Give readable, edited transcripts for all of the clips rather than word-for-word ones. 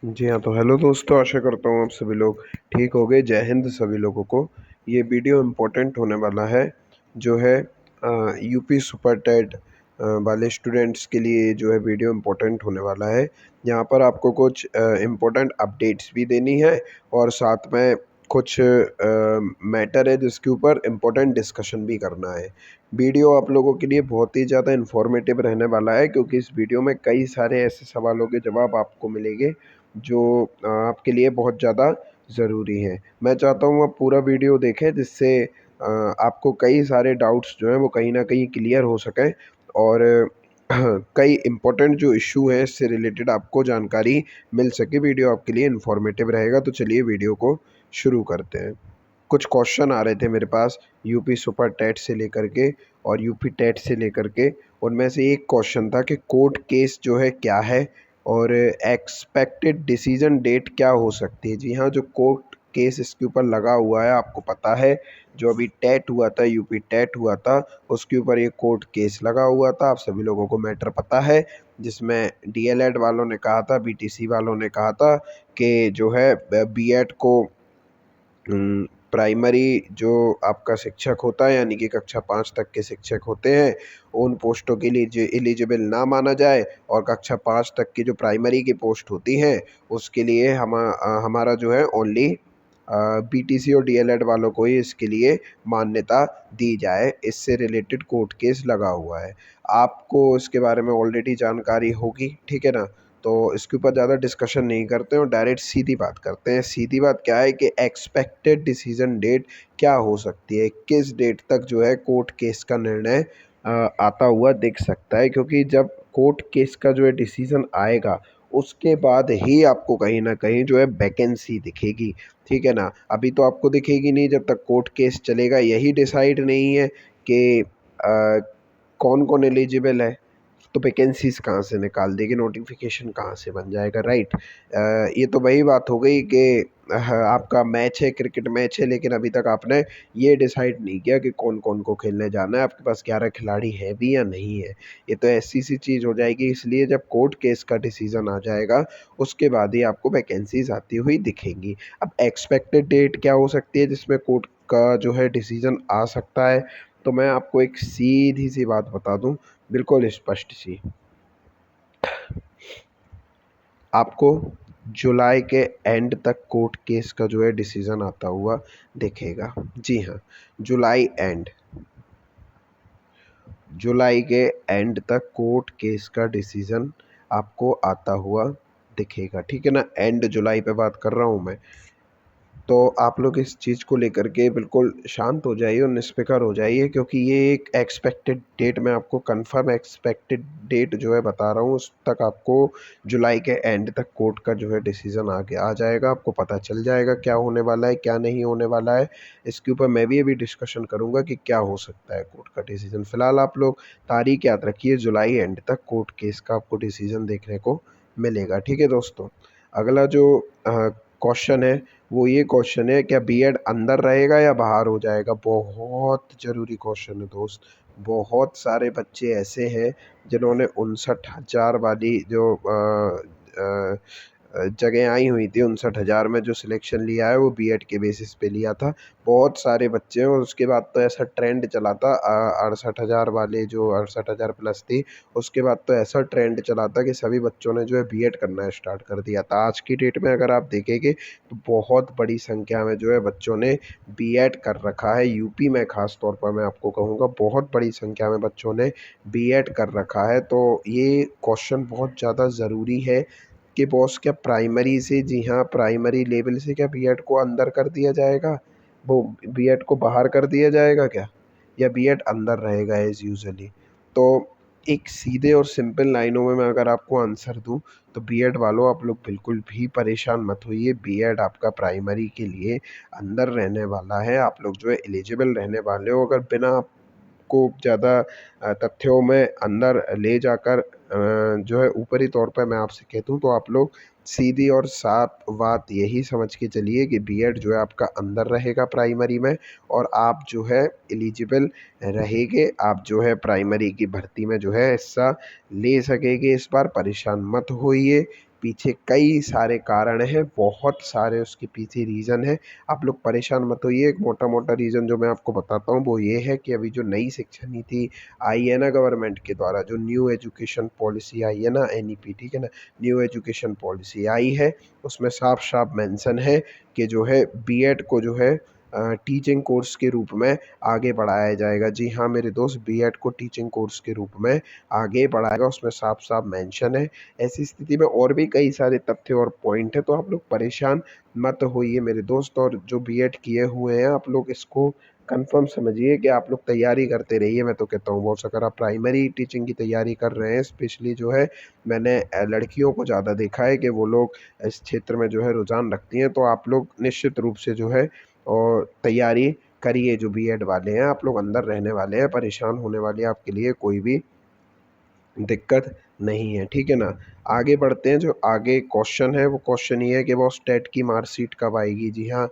जी हाँ, तो हेलो दोस्तों, आशा करता हूँ आप सभी लोग ठीक होंगे। जय हिंद सभी लोगों को। ये वीडियो इम्पोर्टेंट होने वाला है, जो है यूपी सुपर टेट वाले स्टूडेंट्स के लिए जो है वीडियो इम्पोर्टेंट होने वाला है। यहाँ पर आपको कुछ इम्पोर्टेंट अपडेट्स भी देनी है और साथ में कुछ मैटर है जिसके ऊपर इम्पोर्टेंट डिस्कशन भी करना है। वीडियो आप लोगों के लिए बहुत ही ज़्यादा इन्फॉर्मेटिव रहने वाला है, क्योंकि इस वीडियो में कई सारे ऐसे सवालों के जवाब आपको मिलेंगे जो आपके लिए बहुत ज़्यादा ज़रूरी है। मैं चाहता हूँ आप पूरा वीडियो देखें, जिससे आपको कई सारे डाउट्स जो हैं वो कहीं न कहीं क्लियर हो सकें और कई इम्पोर्टेंट जो इश्यू हैं इससे रिलेटेड आपको जानकारी मिल सके। वीडियो आपके लिए इन्फॉर्मेटिव रहेगा, तो चलिए वीडियो को शुरू करते हैं। कुछ क्वेश्चन आ रहे थे मेरे पास यूपी सुपर टेट से लेकर के और यूपी टेट से लेकर के। उनमें से एक क्वेश्चन था कि कोर्ट केस जो है क्या है और एक्सपेक्टेड डिसीजन डेट क्या हो सकती है। जी हाँ, जो कोर्ट केस इसके ऊपर लगा हुआ है, आपको पता है जो अभी टेट हुआ था, यूपी टेट हुआ था, उसके ऊपर ये कोर्ट केस लगा हुआ था। आप सभी लोगों को मैटर पता है, जिसमें डीएलएड वालों ने कहा था, बीटीसी वालों ने कहा था कि जो है बीएड को प्राइमरी जो आपका शिक्षक होता है, यानी कि कक्षा 5 तक के शिक्षक होते हैं, उन पोस्टों के लिए जो एलिजिबल ना माना जाए और कक्षा 5 तक की जो प्राइमरी की पोस्ट होती हैं उसके लिए हमारा जो है ओनली बीटीसी और डीएलएड वालों को ही इसके लिए मान्यता दी जाए। इससे रिलेटेड कोर्ट केस लगा हुआ है। आपको इसके बारे में ऑलरेडी जानकारी होगी, ठीक है ना? तो इसके ऊपर ज़्यादा डिस्कशन नहीं करते हैं और डायरेक्ट सीधी बात करते हैं। सीधी बात क्या है कि एक्सपेक्टेड डिसीजन डेट क्या हो सकती है, किस डेट तक जो है कोर्ट केस का निर्णय आता हुआ दिख सकता है। क्योंकि जब कोर्ट केस का जो है डिसीजन आएगा, उसके बाद ही आपको कहीं ना कहीं जो है वैकेंसी दिखेगी, ठीक है ना? अभी तो आपको दिखेगी नहीं जब तक कोर्ट केस चलेगा। यही डिसाइड नहीं है कि कौन कौन एलिजिबल है, तो वैकेंसीज़ कहाँ से निकाल देगी, नोटिफिकेशन कहाँ से बन जाएगा, राइट? ये तो वही बात हो गई कि आपका मैच है, क्रिकेट मैच है, लेकिन अभी तक आपने ये डिसाइड नहीं किया कि कौन कौन को खेलने जाना है, आपके पास 11 खिलाड़ी है भी या नहीं है। ये तो ऐसी सी चीज़ हो जाएगी। इसलिए जब कोर्ट केस का डिसीज़न आ जाएगा, उसके बाद ही आपको वैकेंसीज़ आती हुई दिखेंगी। अब एक्सपेक्टेड डेट क्या हो सकती है जिसमें कोर्ट का जो है डिसीज़न आ सकता है? तो मैं आपको एक सीधी सी बात बता दूं, बिल्कुल स्पष्ट सी। आपको जुलाई के एंड तक कोर्ट केस का जो है डिसीजन आता हुआ दिखेगा। जी हाँ, जुलाई एंड, जुलाई के एंड तक कोर्ट केस का डिसीजन आपको आता हुआ दिखेगा, ठीक है ना? एंड जुलाई पे बात कर रहा हूँ मैं। तो आप लोग इस चीज़ को लेकर के बिल्कुल शांत हो जाइए और निष्फ़िक्र हो जाइए, क्योंकि ये एक एक्सपेक्टेड डेट, मैं आपको कंफर्म एक्सपेक्टेड डेट जो है बता रहा हूँ। उस तक आपको जुलाई के एंड तक कोर्ट का जो है डिसीज़न आगे आ जाएगा। आपको पता चल जाएगा क्या होने वाला है, क्या नहीं होने वाला है। इसके ऊपर मैं भी अभी डिस्कशन करूँगा कि क्या हो सकता है कोर्ट का डिसीज़न। फ़िलहाल आप लोग तारीख याद रखिए, जुलाई एंड तक कोर्ट केस का आपको डिसीज़न देखने को मिलेगा, ठीक है दोस्तों? अगला जो क्वेश्चन है, वो ये क्वेश्चन है, क्या बीएड अंदर रहेगा या बाहर हो जाएगा? बहुत ज़रूरी क्वेश्चन है दोस्त। बहुत सारे बच्चे ऐसे हैं जिन्होंने 59,000 वाली जो जगह आई हुई थी, 59,000 में जो सिलेक्शन लिया है वो बीएड के बेसिस पे लिया था। बहुत सारे बच्चे हैं और उसके बाद तो ऐसा ट्रेंड चला था 68,000 वाले, जो 68,000 प्लस थी, उसके बाद तो ऐसा ट्रेंड चला था कि सभी बच्चों ने जो है बीएड करना स्टार्ट कर दिया था। आज की डेट में अगर आप देखेंगे तो बहुत बड़ी संख्या में जो है बच्चों ने बीएड कर रखा है। यूपी में ख़ास तौर पर मैं आपको कहूँगा बहुत बड़ी संख्या में बच्चों ने बीएड कर रखा है। तो ये क्वेश्चन बहुत ज़्यादा ज़रूरी है कि बॉस, क्या प्राइमरी से, जी हाँ, प्राइमरी लेवल से क्या बीएड को अंदर कर दिया जाएगा, वो बीएड को बाहर कर दिया जाएगा क्या, या बीएड अंदर रहेगा एज़ यूजुअली? तो एक सीधे और सिंपल लाइनों में मैं अगर आपको आंसर दूँ, तो बीएड वालों, आप लोग बिल्कुल भी परेशान मत होइए। बीएड आपका प्राइमरी के लिए अंदर रहने वाला है। आप लोग जो है एलिजिबल रहने वाले हो। अगर बिना को ज़्यादा तथ्यों में अंदर ले जाकर जो है ऊपरी तौर पे मैं आपसे कह दूँ, तो आप लोग सीधी और साफ बात यही समझ के चलिए कि बीएड जो है आपका अंदर रहेगा प्राइमरी में, और आप जो है एलिजिबल रहेंगे। आप जो है प्राइमरी की भर्ती में जो है हिस्सा ले सकेंगे। इस बार परेशान मत होइए, पीछे कई सारे कारण हैं, बहुत सारे उसके पीछे रीज़न हैं। आप लोग परेशान मत होइए, एक मोटा-मोटा रीज़न जो मैं आपको बताता हूँ वो ये है कि अभी जो नई शिक्षा नीति आई है ना गवर्नमेंट के द्वारा, जो न्यू एजुकेशन पॉलिसी आई है ना एनईपी, ठीक है ना? न्यू एजुकेशन पॉलिसी आई है, उसमें साफ-साफ मेंशन है कि जो है बीएड को जो है टीचिंग कोर्स के रूप में आगे बढ़ाया जाएगा। जी हाँ, मेरे दोस्त, बीएड को टीचिंग कोर्स के रूप में आगे बढ़ाएगा, उसमें साफ-साफ मेंशन है। ऐसी स्थिति में और भी कई सारे तथ्य और पॉइंट हैं, तो आप लोग परेशान मत होइए मेरे दोस्त। और जो बीएड किए हुए हैं, आप लोग इसको कन्फर्म समझिए कि आप लोग तैयारी करते रहिए। मैं तो कहता हूँ बहुत, अगर आप प्राइमरी टीचिंग की तैयारी कर रहे हैं, स्पेशली जो है मैंने लड़कियों को ज़्यादा देखा है कि वो लोग इस क्षेत्र में जो है रुझान रखती हैं, तो आप लोग निश्चित रूप से जो है और तैयारी करिए। जो बीएड वाले हैं, आप लोग अंदर रहने वाले हैं, परेशान होने वाली आपके लिए कोई भी दिक्कत नहीं है, ठीक है ना? आगे बढ़ते हैं, जो आगे क्वेश्चन है वो क्वेश्चन ये है कि बॉस टेट की मार्कशीट कब आएगी? जी हाँ,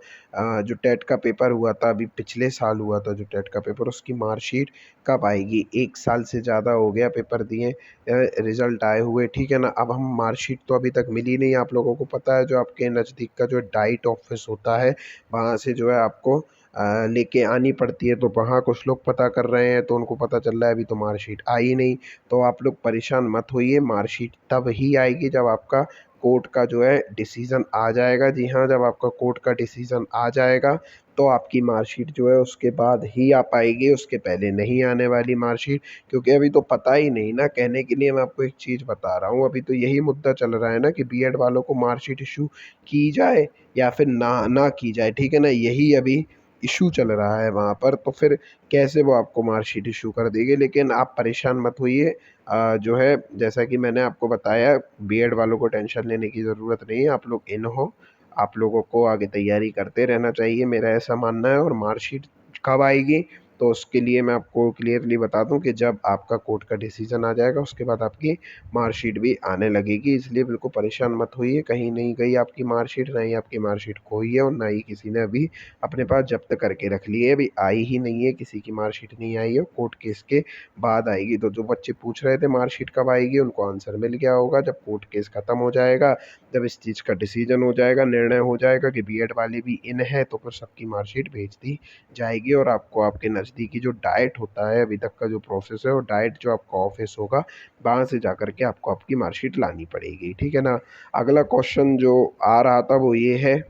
जो टेट का पेपर हुआ था, अभी पिछले साल हुआ था जो टेट का पेपर, उसकी मार्कशीट कब आएगी? 1 साल से ज़्यादा हो गया पेपर दिए, रिज़ल्ट आए हुए, ठीक है ना? अब हम मार्कशीट तो अभी तक मिली नहीं, आप लोगों को पता है जो आपके नज़दीक का जो डाइट ऑफ़िस होता है, वहाँ से जो है आपको लेके आनी पड़ती है, तो वहाँ कुछ लोग पता कर रहे हैं, तो उनको पता चल रहा है अभी तो मार्कशीट आई नहीं। तो आप लोग परेशान मत होइए, मार्कशीट तब ही आएगी जब आपका कोर्ट का जो है डिसीज़न आ जाएगा। जी हाँ, जब आपका कोर्ट का डिसीज़न आ जाएगा, तो आपकी मार्कशीट जो है उसके बाद ही आ पाएगी, उसके पहले नहीं आने वाली मार्कशीट। क्योंकि अभी तो पता ही नहीं ना, कहने के लिए मैं आपको एक चीज़ बता रहा हूँ, अभी तो यही मुद्दा चल रहा है ना कि बीएड वालों को मार्कशीट इश्यू की जाए या फिर ना की जाए, ठीक है ना? यही अभी इश्यू चल रहा है वहाँ पर, तो फिर कैसे वो आपको मार्कशीट इश्यू कर देंगे। लेकिन आप परेशान मत होइए, जो है जैसा कि मैंने आपको बताया, बीएड वालों को टेंशन लेने की ज़रूरत नहीं है, आप लोग इन हो, आप लोगों को आगे तैयारी करते रहना चाहिए, मेरा ऐसा मानना है। और मार्कशीट कब आएगी, तो उसके लिए मैं आपको क्लियरली बता दूं कि जब आपका कोर्ट का डिसीज़न आ जाएगा, उसके बाद आपकी मार्कशीट भी आने लगेगी। इसलिए बिल्कुल परेशान मत होइए, कहीं नहीं गई आपकी मार्कशीट, ना ही आपकी मार्कशीट खोई है और ना ही किसी ने अभी अपने पास जब्त करके रख ली है, अभी आई ही नहीं है, किसी की मार्कशीट नहीं आई है, कोर्ट केस के बाद आएगी। तो जो बच्चे पूछ रहे थे मार्कशीट कब आएगी, उनको आंसर मिल गया होगा, जब कोर्ट केस ख़त्म हो जाएगा, जब इस चीज़ का डिसीजन हो जाएगा, निर्णय हो जाएगा कि बीएड वाले भी इन है, तो फिर सबकी मार्कशीट भेज दी जाएगी। और आपको आपके नज़दीकी जो डाइट होता है, अभी तक का जो प्रोसेस है, और डाइट जो आपका ऑफिस होगा, वहाँ से जा कर के आपको आपकी मार्कशीट लानी पड़ेगी, ठीक है ना? अगला क्वेश्चन जो आ रहा था वो ये है,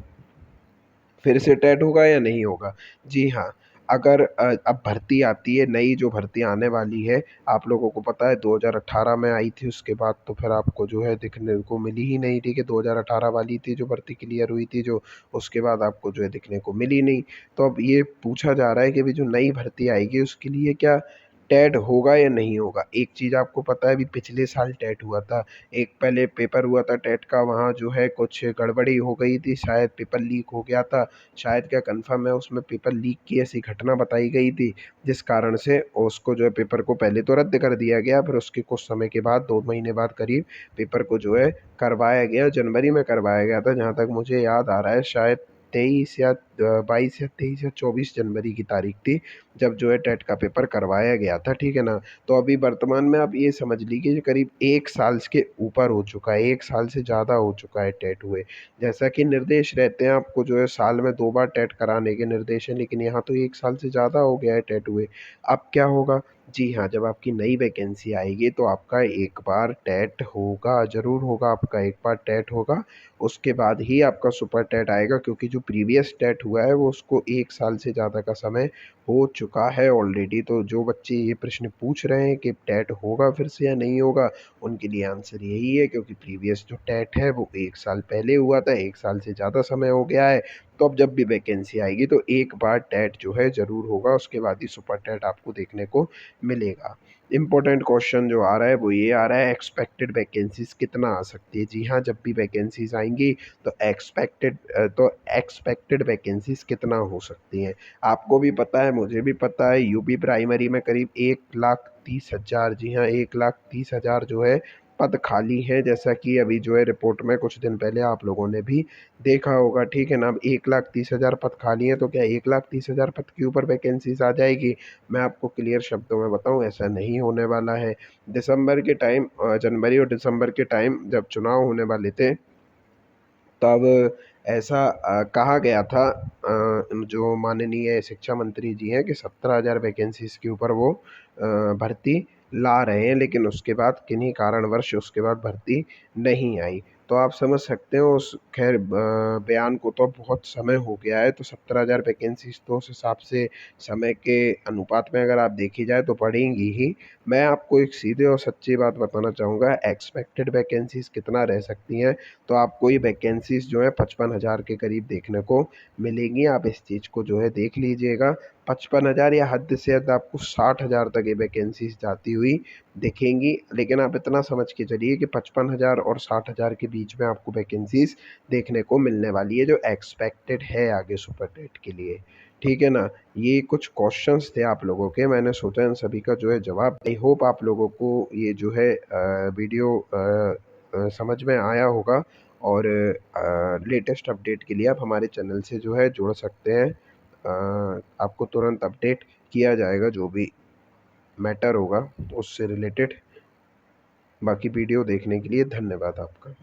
फिर से टेट होगा या नहीं होगा? जी हाँ, अगर अब भर्ती आती है, नई जो भर्ती आने वाली है, आप लोगों को पता है 2018 में आई थी, उसके बाद तो फिर आपको जो है दिखने को मिली ही नहीं, ठीक है? 2018 वाली थी जो भर्ती क्लियर हुई थी जो, उसके बाद आपको जो है दिखने को मिली नहीं। तो अब ये पूछा जा रहा है कि अभी जो नई भर्ती आएगी उसके लिए क्या टेट होगा या नहीं होगा? एक चीज़ आपको पता है, अभी पिछले साल टेट हुआ था, एक पहले पेपर हुआ था टेट का, वहाँ जो है कुछ गड़बड़ी हो गई थी, शायद पेपर लीक हो गया था, शायद क्या कन्फर्म है, उसमें पेपर लीक की ऐसी घटना बताई गई थी, जिस कारण से उसको जो है पेपर को पहले तो रद्द कर दिया गया, फिर उसके कुछ समय के बाद 2 महीने बाद करीब पेपर को जो है करवाया गया, जनवरी में करवाया गया था, जहाँ तक मुझे याद आ रहा है, शायद 23 या 22 या 23 या 24 जनवरी की तारीख थी, जब जो है टेट का पेपर करवाया गया था, ठीक है ना? तो अभी वर्तमान में आप ये समझ लीजिए करीब 1 साल के ऊपर हो चुका है, 1 साल से ज़्यादा हो चुका है टेट हुए। जैसा कि निर्देश रहते हैं आपको जो है साल में 2 बार टेट कराने के निर्देश हैं, लेकिन यहाँ तो 1 साल से ज़्यादा हो गया है टेट हुए। अब क्या होगा? जी हाँ, जब आपकी नई वैकेंसी आएगी तो आपका एक बार टेट होगा, ज़रूर होगा, आपका एक बार टेट होगा, उसके बाद ही आपका सुपर टेट आएगा, क्योंकि जो प्रीवियस टेट हुआ है वो उसको 1 साल से ज़्यादा का समय हो चुका है ऑलरेडी। तो जो बच्चे ये प्रश्न पूछ रहे हैं कि टेट होगा फिर से या नहीं होगा, उनके लिए आंसर यही है, क्योंकि प्रीवियस जो टेट है वो 1 साल पहले हुआ था, 1 साल से ज़्यादा समय हो गया है। तो अब जब भी वैकेंसी आएगी तो एक बार टेट जो है ज़रूर होगा, उसके बाद ही सुपर टेट आपको देखने को मिलेगा। इम्पोर्टेंट क्वेश्चन जो आ रहा है वो ये आ रहा है, एक्सपेक्टेड वैकेंसीज़ कितना आ सकती है? जी हाँ, जब भी वैकेंसीज़ आएँगी तो एक्सपेक्टेड वैकेंसीज़ कितना हो सकती हैं? आपको भी पता है, मुझे भी पता है, यूपी प्राइमरी में करीब 1,30,000, जी हाँ, 1,30,000 जो है पद खाली हैं, जैसा कि अभी जो है रिपोर्ट में कुछ दिन पहले आप लोगों ने भी देखा होगा, ठीक है ना। अब 1,30,000 पद खाली हैं, तो क्या 1,30,000 पद के ऊपर वैकेंसीज आ जाएगी? मैं आपको क्लियर शब्दों में बताऊं, ऐसा नहीं होने वाला है। दिसंबर के टाइम, जनवरी और दिसंबर के टाइम जब चुनाव होने वाले थे, तब ऐसा कहा गया था, जो माननीय शिक्षा मंत्री जी हैं, कि 17,000 वैकेंसीज़ के ऊपर वो भर्ती ला रहे हैं, लेकिन उसके बाद किन्हीं कारणवश उसके बाद भर्ती नहीं आई। तो आप समझ सकते हो उस खैर बयान को, तो अब बहुत समय हो गया है, तो 17,000 वैकेंसीज़ तो उस हिसाब से समय के अनुपात में अगर आप देखी जाए तो बढ़ेंगी ही। मैं आपको एक सीधे और सच्ची बात बताना चाहूँगा, एक्सपेक्टेड वैकेंसीज़ कितना रह सकती हैं, तो आपको ये वैकेंसीज़ जो है 55,000 के करीब देखने को मिलेंगी। आप इस चीज़ को जो है देख लीजिएगा, 55,000 या हद से हद आपको 60,000 तक ये वैकेंसीज़ जाती हुई दिखेंगी। लेकिन आप इतना समझ के चलिए कि 55,000 और 60,000 के बीच में आपको वैकेंसीज़ देखने को मिलने वाली है, जो एक्सपेक्टेड है आगे सुपर टेट के लिए, ठीक है ना। ये कुछ क्वेश्चंस थे आप लोगों के, मैंने सोचा इन सभी का जो है जवाब। आई होप आप लोगों को ये जो है वीडियो समझ में आया होगा, और लेटेस्ट अपडेट के लिए आप हमारे चैनल से जो है जुड़ सकते हैं। आपको तुरंत अपडेट किया जाएगा जो भी मैटर होगा उससे रिलेटेड। बाकी वीडियो देखने के लिए धन्यवाद आपका।